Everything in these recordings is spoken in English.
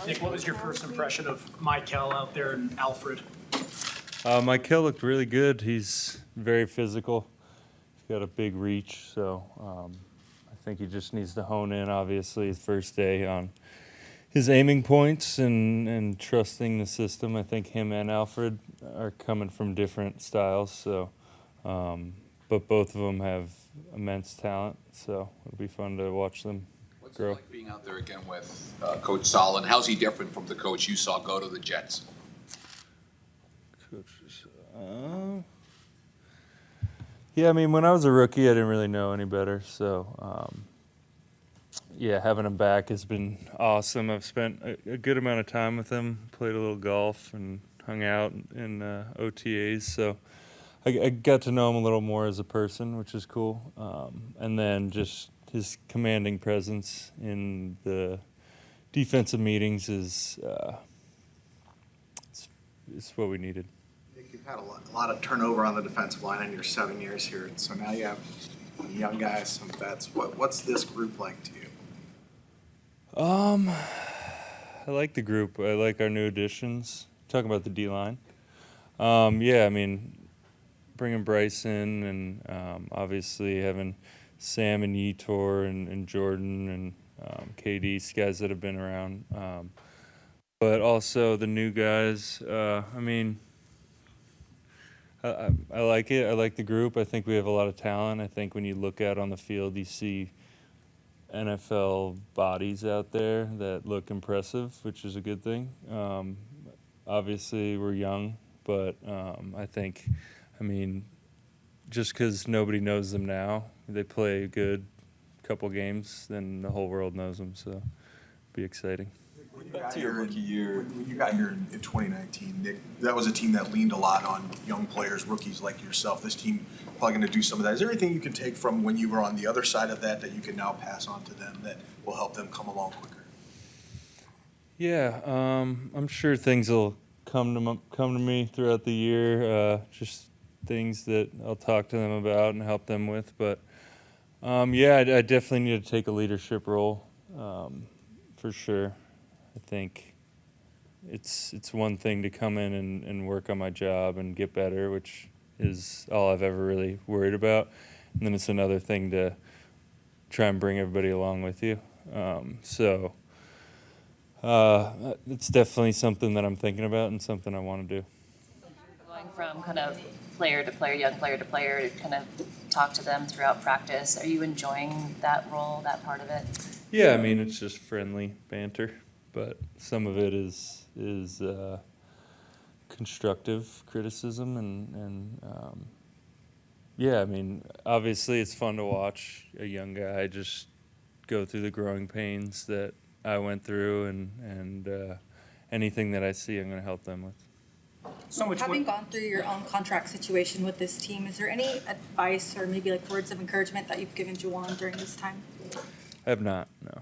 Nick, what was your first impression of Michael out there and Alfred? Michael looked really good. He's very physical. He's got a big reach, so I think he just needs to hone in, obviously, his first day on his aiming points and trusting the system. I think him and Alfred are coming from different styles, so but both of them have immense talent, so it'll be fun to watch them What's grow. it like being out there again with Coach Solin? How's he different from the coach you saw go to the Jets? Coaches. Yeah, I mean, when I was a rookie, I didn't really know any better. So, yeah, having him back has been awesome. I've spent a good amount of time with him, played a little golf, and hung out in OTAs. So I got to know him a little more as a person, which is cool. And then just his commanding presence in the defensive meetings is it's what we needed. You've had a lot of turnover on the defensive line in your 7 years here, so now you have some young guys, some vets. What's this group like to you? I like the group. I like our new additions. Talking about the D line. Yeah, I mean, bringing Bryce in and obviously having Sam and Yetur and Jordan and KD, guys that have been around. But also the new guys. I mean, I like it. I like the group. I think we have a lot of talent. I think when you look out on the field, you see NFL bodies out there that look impressive, which is a good thing. Obviously, we're young, but I think, I mean, just because nobody knows them now, they play a good couple games, then the whole world knows them, so it'll be exciting. Back to your rookie year. When you got here in 2019, Nick, that was a team that leaned a lot on young players, rookies like yourself. This team probably going to do some of that. Is there anything you can take from when you were on the other side of that you can now pass on to them that will help them come along quicker? Yeah, I'm sure things will come to me throughout the year. Just things that I'll talk to them about and help them with. But yeah, I definitely need to take a leadership role for sure. I think it's one thing to come in and work on my job and get better, which is all I've ever really worried about. And then it's another thing to try and bring everybody along with you. So it's definitely something that I'm thinking about and something I want to do. Going from kind of player to player, young player to player, to kind of talk to them throughout practice, are you enjoying that role, that part of it? Yeah, I mean, it's just friendly banter, but some of it is constructive criticism and yeah, I mean, obviously it's fun to watch a young guy just go through the growing pains that I went through, and anything that I see, I'm going to help them with. Having gone through your own contract situation with this team, is there any advice or maybe like words of encouragement that you've given Juwan during this time? I have not, no.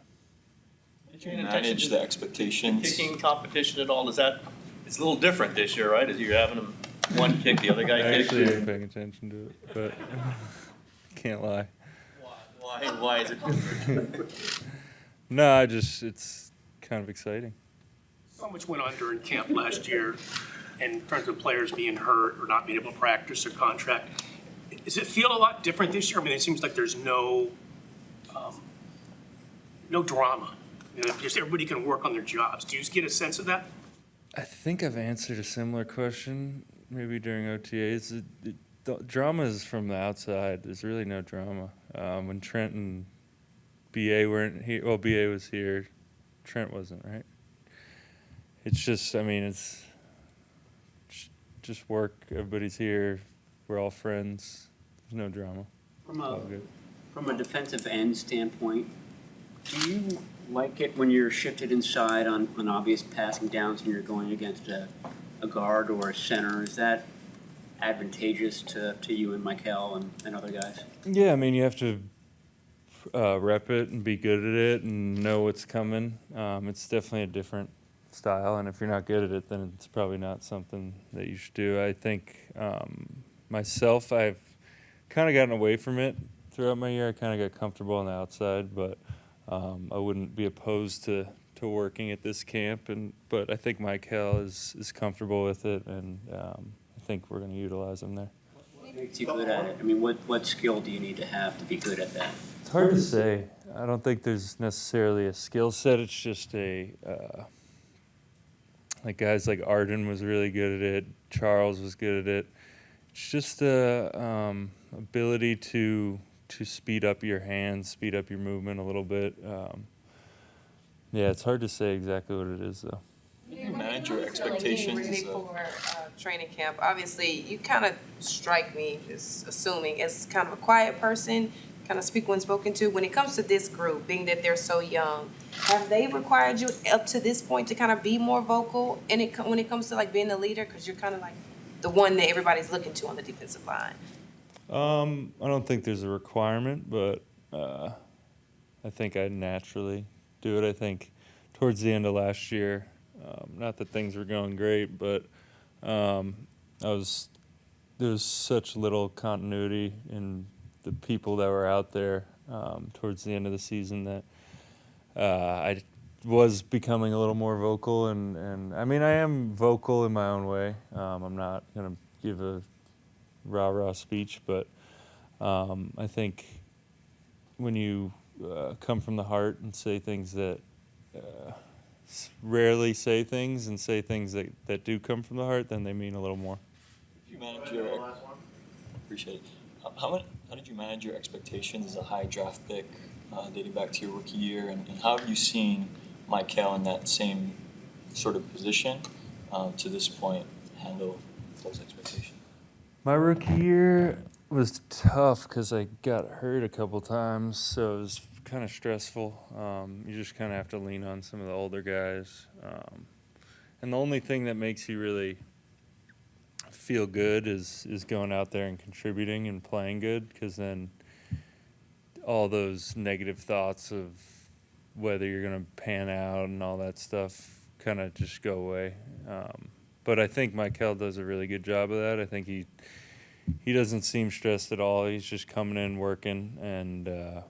Did you manage the expectations? Kicking competition at all? It's a little different this year, right? As you're having them one kick, the other guy I kicks. actually am paying attention to it, but can't lie. Why is it different? No, it's kind of exciting. So much went on during camp last year in terms of players being hurt or not being able to practice their contract. Does it feel a lot different this year? I mean, it seems like there's no drama. You know, just everybody can work on their jobs. Do you get a sense of that? I think I've answered a similar question maybe during OTAs. The drama is from the outside. There's really no drama. When Trent and BA weren't here, well, BA was here, Trent wasn't, right? It's just, I mean, it's just work. Everybody's here. We're all friends. There's no drama. From a defensive end standpoint, do you like it when you're shifted inside on obvious passing downs and you're going against a guard or a center? Is that advantageous to you and Michael and other guys? Yeah, I mean, you have to rep it and be good at it and know what's coming. It's definitely a different style, and if you're not good at it, then it's probably not something that you should do. I think myself, I've kind of gotten away from it throughout my year. I kind of got comfortable on the outside, but I wouldn't be opposed to working at this camp, but I think Michael is comfortable with it, and I think we're going to utilize him there. What makes you good at it? I mean, what skill do you need to have to be good at that? It's hard to say. I don't think there's necessarily a skill set. It's just like guys like Arden was really good at it. Charles was good at it. It's just ability to speed up your hands, speed up your movement a little bit. Yeah, it's hard to say exactly what it is, though. How do you manage your expectations? Ready for training camp. Obviously, you kind of strike me, just assuming, as kind of a quiet person, kind of speak when spoken to. When it comes to this group, being that they're so young, have they required you up to this point to kind of be more vocal when it comes to like being the leader? Because you're kind of like the one that everybody's looking to on the defensive line. I don't think there's a requirement, but I think I naturally do it. I think towards the end of last year, not that things were going great, but there was such little continuity in the people that were out there towards the end of the season that I was becoming a little more vocal, and I mean, I am vocal in my own way. I'm not going to give a rah-rah speech, but I think when you come from the heart and say things that rarely say things and say things that do come from the heart, then they mean a little more. Did you manage your appreciate it. How did you manage your expectations as a high draft pick dating back to your rookie year, and how have you seen Michael in that same sort of position to this point handle those expectations? My rookie year was tough because I got hurt a couple times, so it was kind of stressful. You just kind of have to lean on some of the older guys. And the only thing that makes you really feel good is going out there and contributing and playing good, because then all those negative thoughts of whether you're going to pan out and all that stuff kind of just go away. But I think Michael does a really good job of that. I think he doesn't seem stressed at all. He's just coming in, working, and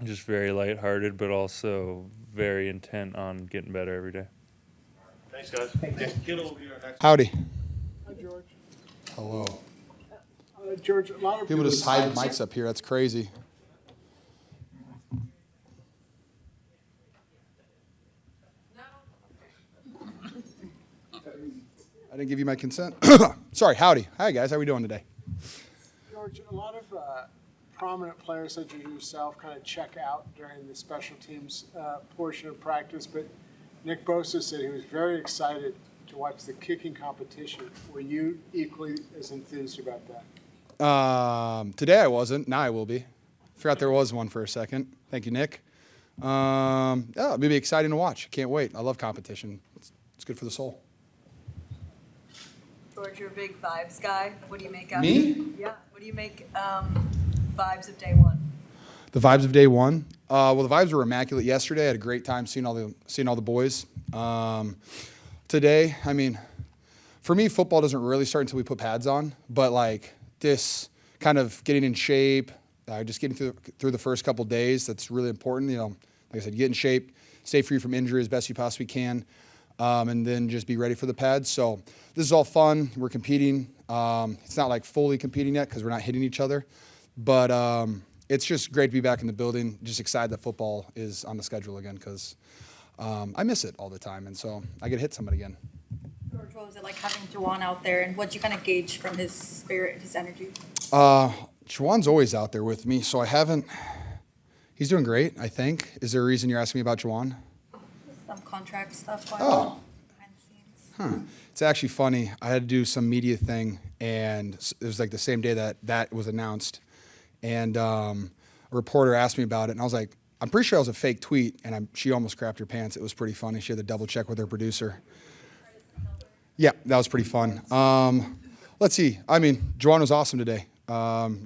just very lighthearted, but also very intent on getting better every day. Thanks, guys. Nick Kittle will be our next. Howdy. Hi, George. Hello. George, a lot of People just hide mics up here. That's crazy. I didn't give you my consent. Sorry. Howdy. Hi, guys. How are we doing today? George, a lot of prominent players such as yourself kind of check out during the special teams portion of practice, but Nick Bosa said he was very excited to watch the kicking competition. Were you equally as enthused about that? Today I wasn't. Now I will be. Forgot there was one for a second. Thank you, Nick. Yeah, it'll be exciting to watch. Can't wait. I love competition. It's good for the soul. George, you're a big vibes guy. What do you make out Me? of it? Yeah. What do you make vibes of day one? The vibes of day one. Well, the vibes were immaculate yesterday. I had a great time seeing all the boys. Today, I mean, for me, football doesn't really start until we put pads on. But like this kind of getting in shape, just getting through the first couple days, that's really important. You know, like I said, get in shape, stay free from injury as best you possibly can, and then just be ready for the pads. So this is all fun. We're competing. It's not like fully competing yet because we're not hitting each other, but it's just great to be back in the building. Just excited that football is on the schedule again because I miss it all the time, and so I get to hit somebody again. George, what was it like having Juwan out there, and what'd you kind of gauge from his spirit, his energy? Juwan's always out there with me, so I haven't. He's doing great, I think. Is there a reason you're asking me about Juwan? Some contract stuff going Oh. on behind the scenes. It's actually funny. I had to do some media thing, and it was like the same day that was announced. And a reporter asked me about it, and I was like, I'm pretty sure it was a fake tweet, and she almost crapped her pants. It was pretty funny. She had to double check with her producer. Yeah, that was pretty fun. Let's see. I mean, Juwan was awesome today.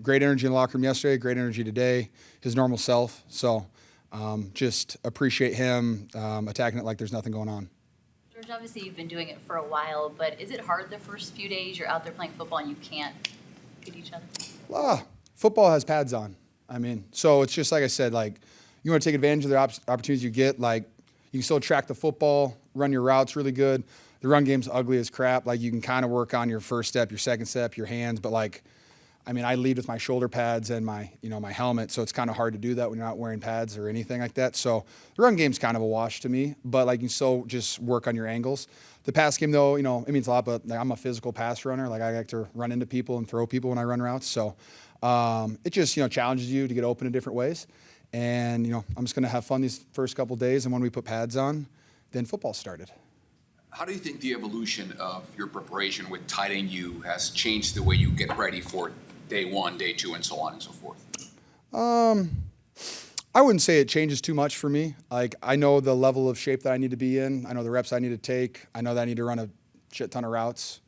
Great energy in the locker room yesterday, great energy today, his normal self. So just appreciate him attacking it like there's nothing going on. George, obviously you've been doing it for a while, but is it hard the first few days you're out there playing football and you can't get each other? Football has pads on. I mean, so it's just like I said, like you want to take advantage of the opportunities you get. Like you can still track the football, run your routes really good. The run game's ugly as crap. Like, you can kind of work on your first step, your second step, your hands, but like, I mean, I lead with my shoulder pads and my helmet, so it's kind of hard to do that when you're not wearing pads or anything like that. So the run game's kind of a wash to me, but like, you still just work on your angles. The pass game, though, it means a lot, but like, I'm a physical pass runner. Like, I like to run into people and throw people when I run routes. So it just, challenges you to get open in different ways. And, I'm just going to have fun these first couple days. And when we put pads on, then football started. How do you think the evolution of your preparation with tight end U has changed the way you get ready for day one, day two, and so on and so forth? I wouldn't say it changes too much for me. Like, I know the level of shape that I need to be in. I know the reps I need to take. I know that I need to run a shit ton of routes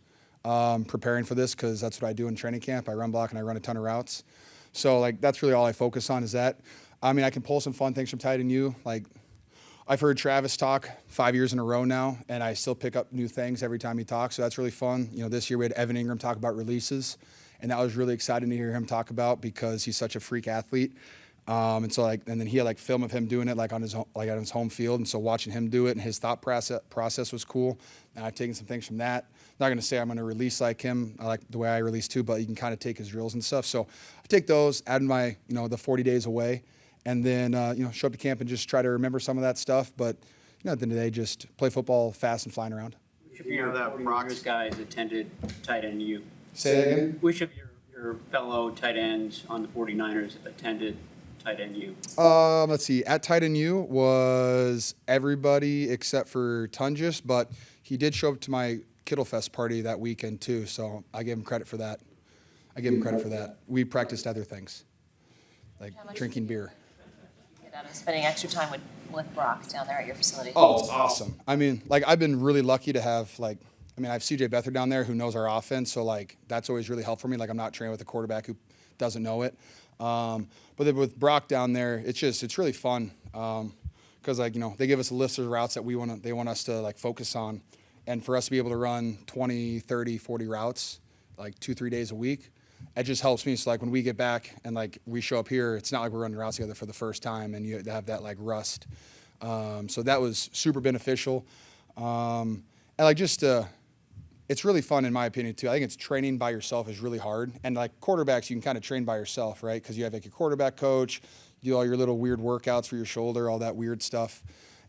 preparing for this, because that's what I do in training camp. I run block and I run a ton of routes. So, like, that's really all I focus on is that. I mean, I can pull some fun things from tight end U. Like, I've heard Travis talk 5 years in a row now, and I still pick up new things every time he talks, so that's really fun. This year we had Evan Ingram talk about releases, and that was really exciting to hear him talk about, because he's such a freak athlete. And then he had film of him doing it on his home field, and so watching him do it and his thought process was cool. And I've taken some things from that. Not going to say I'm going to release like him. I like the way I release too, but you can kind of take his drills and stuff. So I take those, add my the 40 days away, and then show up to camp and just try to remember some of that stuff. But at the end of the day, just play football fast and flying around. Which of your guys attended tight end U? Say that again? Which of your fellow tight ends on the 49ers attended tight end U? Let's see. At tight end U was everybody except for Tungus, but he did show up to my Kittle Fest party that weekend too, so I give him credit for that. We practiced other things, like drinking beer. Get out of spending extra time with Brock down there at your facility. Oh, it's awesome. I mean, I've been really lucky to have I have CJ Beathard down there who knows our offense, so that's always really helpful for me. I'm not training with a quarterback who doesn't know it. But then with Brock down there, it's really fun, because they give us a list of routes that they want us to focus on, and for us to be able to run 20, 30, 40 routes 2-3 days a week, it just helps me. So when we get back and we show up here, it's not like we're running routes together for the first time and you have that rust. So that was super beneficial, and it's really fun in my opinion too. I think it's training by yourself is really hard, and quarterbacks you can kind of train by yourself, right? Because you have your quarterback coach, you do all your little weird workouts for your shoulder, all that weird stuff,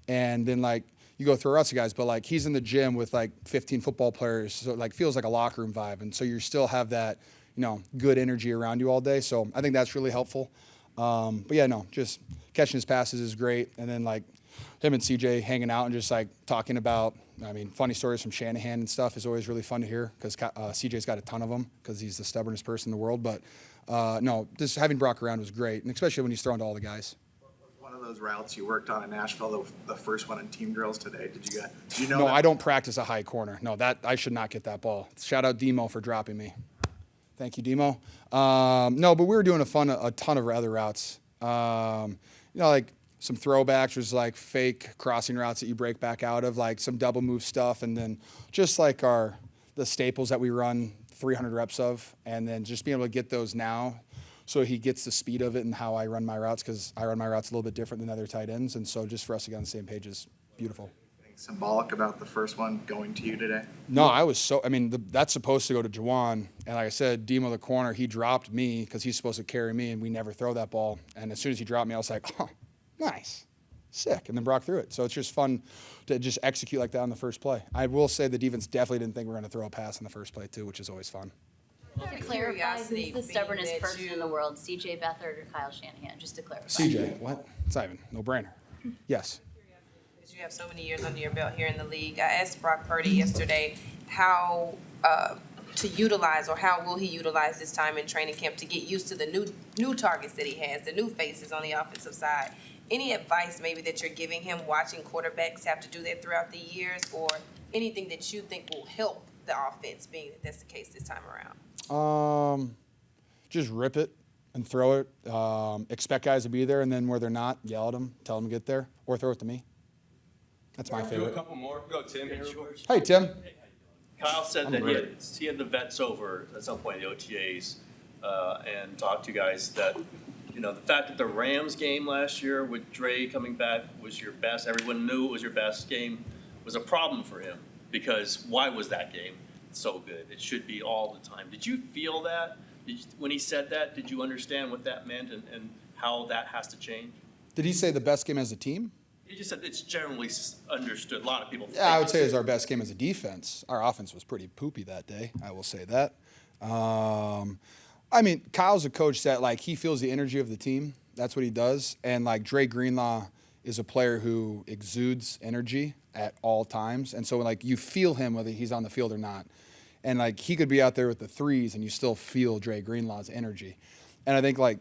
and then you go through us guys, but he's in the gym with 15 football players, so it feels like a locker room vibe, and so you still have that good energy around you all day. So I think that's really helpful. But yeah, no, just catching his passes is great, and then him and CJ hanging out and just talking about, funny stories from Shanahan and stuff is always really fun to hear, because CJ's got a ton of them because he's the stubbornest person in the world. But no, just having Brock around was great, and especially when he's throwing to all the guys. One of those routes you worked on in Nashville, the first one in team drills today, did you know? No, I don't practice a high corner. No, that I should not get that ball. Shout out Demo for dropping me. Thank you, Demo. No, but we were doing a ton of other routes. Some throwbacks, was fake crossing routes that you break back out of, some double move stuff, and then just the staples that we run 300 reps of, and then just being able to get those now, so he gets the speed of it and how I run my routes, because I run my routes a little bit different than other tight ends, and so just for us to get on the same page is beautiful. Symbolic about the first one going to you today? No, I was that's supposed to go to Juwan, and like I said, Demo the corner, he dropped me because he's supposed to carry me, and we never throw that ball, and as soon as he dropped me, I was like, oh, nice, sick, and then Brock threw it. So it's just fun to just execute like that on the first play. I will say the defense definitely didn't think we were going to throw a pass in the first play too, which is always fun. To clarify, who's the stubbornest person in the world, CJ Beathard or Kyle Shanahan, just to clarify. CJ, what? It's not even, no brainer. Yes. You have so many years under your belt here in the league. I asked Brock Purdy yesterday how to utilize, or how will he utilize this time in training camp to get used to the new targets that he has, the new faces on the offensive side. Any advice maybe that you're giving him watching quarterbacks have to do that throughout the years, or anything that you think will help the offense, being that that's the case this time around? Just rip it and throw it. Expect guys to be there, and then where they're not, yell at them, tell them to get there, or throw it to me. That's my favorite. Do a couple more. Go, Tim. Hey, Tim. Kyle said that he had the vets over at some point in the OTAs and talked to guys that You know, the fact that the Rams game last year with Dre coming back was your best, everyone knew it was your best game, was a problem for him. Because why was that game so good? It should be all the time. Did you feel that? When he said that, did you understand what that meant and how that has to change? Did he say the best game as a team? He just said it's generally understood. A lot of people. Yeah, I would say it was our best game as a defense. Our offense was pretty poopy that day. I will say that. I mean, Kyle's a coach that, like, he feels the energy of the team. That's what he does. And, like, Dre Greenlaw is a player who exudes energy at all times. And so, like, you feel him whether he's on the field or not. And, like, he could be out there with the threes and you still feel Dre Greenlaw's energy. And I think, like,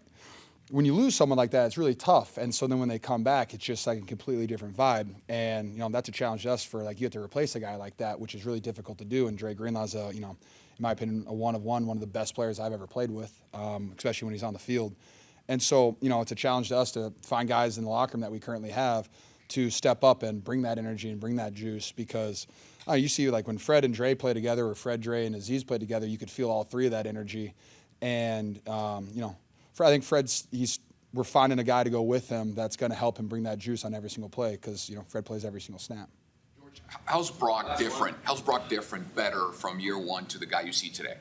when you lose someone like that, it's really tough. And so then when they come back, it's just like a completely different vibe. And, you know, that's a challenge to us for, like, you have to replace a guy like that, which is really difficult to do. And Dre Greenlaw's you know, in my opinion, a one of the best players I've ever played with, especially when he's on the field. And so, you know, it's a challenge to us to find guys in the locker room that we currently have to step up and bring that energy and bring that juice because you see, like, when Fred and Dre play together or Fred, Dre, and Aziz play together, you could feel all three of that energy. And, you know, I think we're finding a guy to go with him that's going to help him bring that juice on every single play because, you know, Fred plays every single snap. How's Brock different? How's Brock different, better from year one to the guy you see today?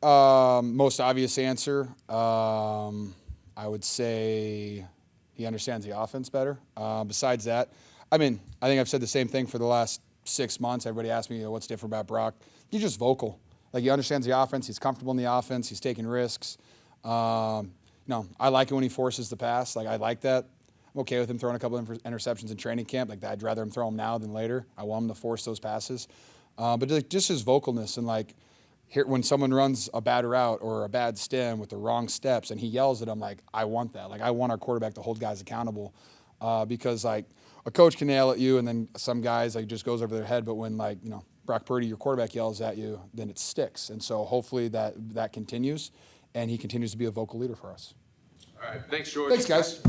Most obvious answer, I would say he understands the offense better. Besides that, I mean, I think I've said the same thing for the last 6 months. Everybody asks me, what's different about Brock? He's just vocal. Like, he understands the offense. He's comfortable in the offense. He's taking risks. No, I like it when he forces the pass. Like, I like that. I'm okay with him throwing a couple of interceptions in training camp. Like, I'd rather him throw them now than later. I want him to force those passes. But just his vocalness and, like, here, when someone runs a bad route or a bad stem with the wrong steps and he yells at them, like, I want that. Like, I want our quarterback to hold guys accountable because, like, a coach can yell at you and then some guys, like, just goes over their head. But when, like, you know, Brock Purdy, your quarterback, yells at you, then it sticks. And so hopefully that continues and he continues to be a vocal leader for us. All right. Thanks, George. Thanks, guys.